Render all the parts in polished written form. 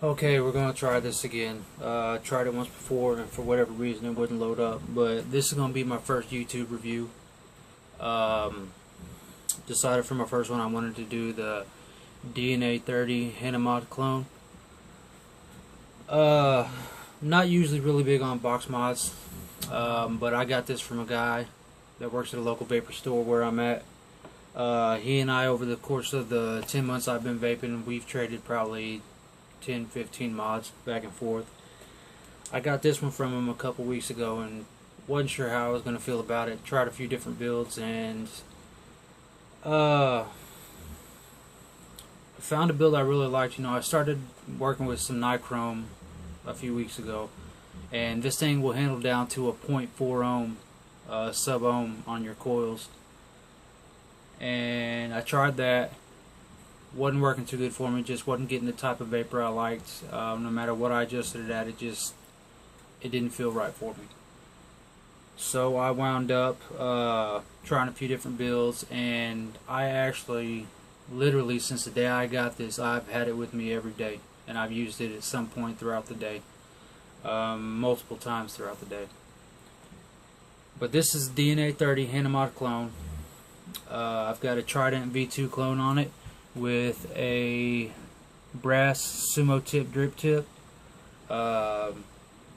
Okay, we're gonna try this again. I tried it once before, and for whatever reason, it wouldn't load up. But this is gonna be my first YouTube review. Um, Decided for my first one, I wanted to do the DNA30 Hana clone. Uh, Not usually really big on box mods, but I got this from a guy that works at a local vapor store where I'm at. He and I, over the course of the 10 months I've been vaping, we've traded probably 10, 15 mods back and forth. I got this one from him a couple weeks ago and wasn't sure how I was going to feel about it. Tried a few different builds and found a build I really liked. I started working with some nichrome a few weeks ago, and this thing will handle down to a 0.4 ohm sub ohm on your coils. And I tried that. Wasn't working too good for me. Just wasn't getting the type of vapor I liked. No matter what I adjusted it at, it didn't feel right for me. So I wound up trying a few different builds, and I actually, literally since the day I got this, I've had it with me every day, and I've used it at some point throughout the day, multiple times throughout the day. But this is DNA30 Hana clone. I've got a Trident V2 clone on it with a brass sumo tip drip tip. The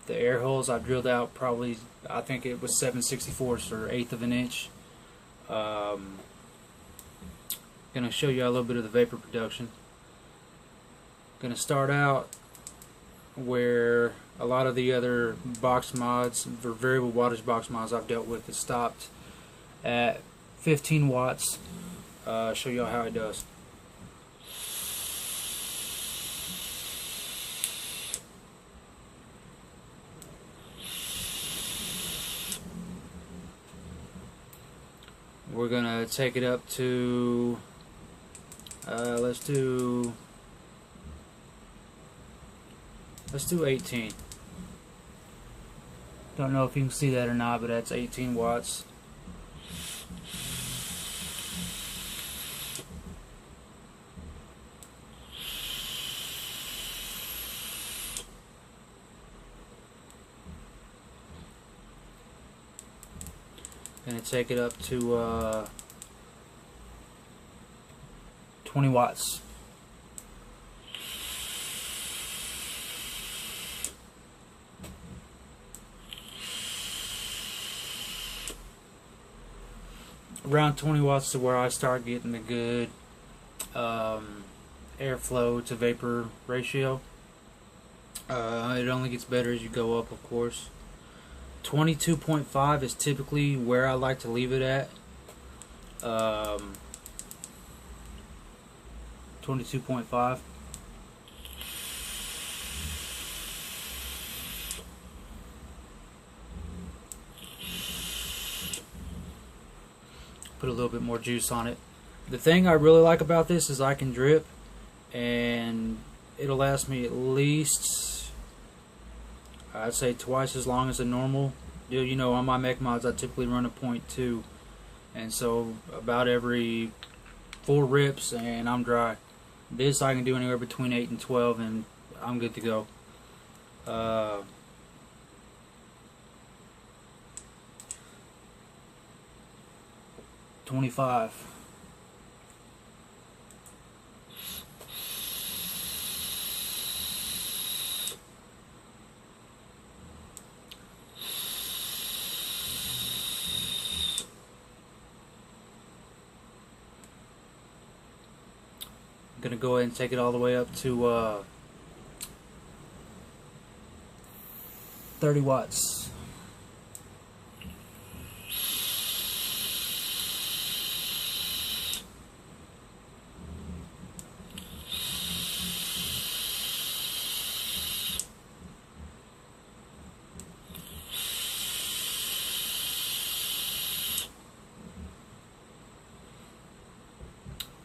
air holes I've drilled out probably, I think it was 7/64 or 1/8 of an inch. Going to show you a little bit of the vapor production. Going to start out where a lot of the other box mods, or variable wattage box mods I've dealt with, has stopped at 15 watts. Show you how it does. We're gonna take it up to let's do 18. Don't know if you can see that or not, but that's 18 watts. Gonna take it up to 20 watts. Around 20 watts to where I start getting the good airflow to vapor ratio. It only gets better as you go up, of course. 22.5 is typically where I like to leave it at. 22.5. Put a little bit more juice on it. The thing I really like about this is I can drip, and it'll last me at least, I'd say, twice as long as a normal. On my mech mods I typically run a 0.2, and so about every 4 rips and I'm dry. This I can do anywhere between 8 and 12 and I'm good to go. 25. I'm gonna go ahead and take it all the way up to 30 watts.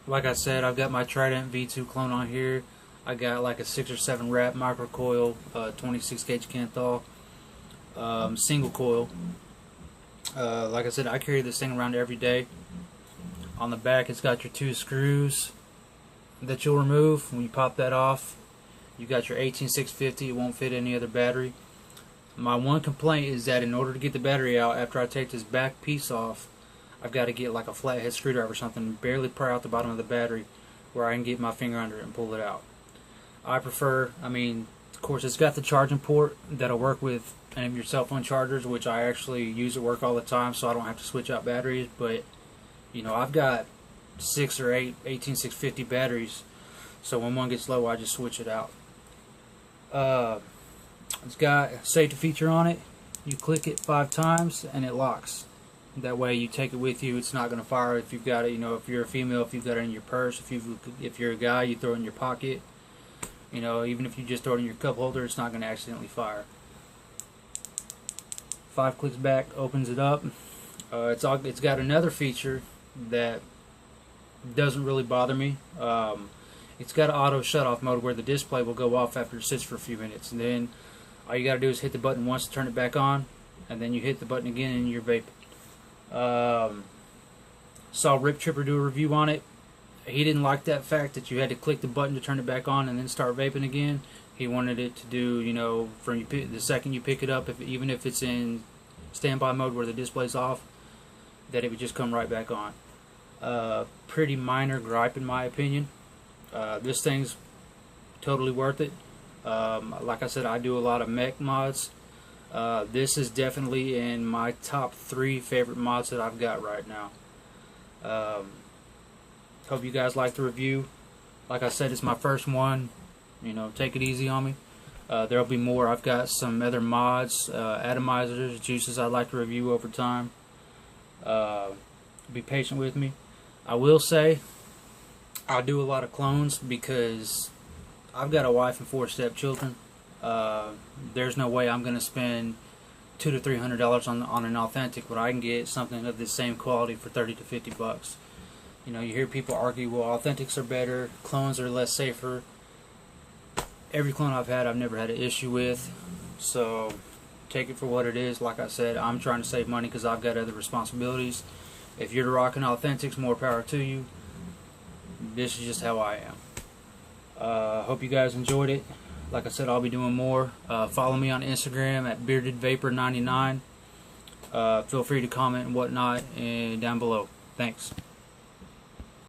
Like I said, I've got my Trident V2 clone on here. I got like a 6 or 7 wrap microcoil, 26 gauge Canthal, single coil. Like I said, I carry this thing around every day. On the back, it's got your 2 screws that you'll remove when you pop that off. You got your 18650, it won't fit any other battery. My one complaint is that in order to get the battery out, after I take this back piece off, I've got to get like a flathead screwdriver or something, barely pry out the bottom of the battery where I can get my finger under it and pull it out. I prefer, of course it's got the charging port that'll work with any of your cell phone chargers, which I actually use at work all the time, so I don't have to switch out batteries. But I've got 6 or 8 18650 batteries, so when one gets low I just switch it out. It's got a safety feature on it. You click it 5 times and it locks. That way you take it with you, it's not going to fire if you've got it, if you're a female, if you've got it in your purse, if you're a guy, you throw it in your pocket. Even if you just throw it in your cup holder, it's not going to accidentally fire. 5 clicks back opens it up. It's got another feature that doesn't really bother me. It's got an auto shut-off mode where the display will go off after it sits for a few minutes, and then all you got to do is hit the button once to turn it back on, and then you hit the button again and you're vaping. Saw Rip Tripper do a review on it. He didn't like that fact that you had to click the button to turn it back on and then start vaping again. He wanted it to do, from the second you pick it up, even if it's in standby mode where the display's off, that it would just come right back on. Pretty minor gripe in my opinion. This thing's totally worth it. Like I said, I do a lot of mech mods. This is definitely in my top 3 favorite mods that I've got right now. Hope you guys like the review. Like I said, it's my first one. Take it easy on me. There'll be more. I've got some other mods, atomizers, juices I'd like to review over time. Be patient with me. I will say I do a lot of clones because I've got a wife and 4 stepchildren. There's no way I'm going to spend $200 to $300 on an authentic when I can get something of the same quality for $30 to $50. You hear people argue, well, authentics are better, clones are less safer. Every clone I've had, I've never had an issue with. So take it for what it is. Like I said, I'm trying to save money because I've got other responsibilities. If you're rocking authentics, more power to you. This is just how I am. Hope you guys enjoyed it. Like I said, I'll be doing more. Follow me on Instagram at beardedvapor99. Feel free to comment and whatnot down below. Thanks.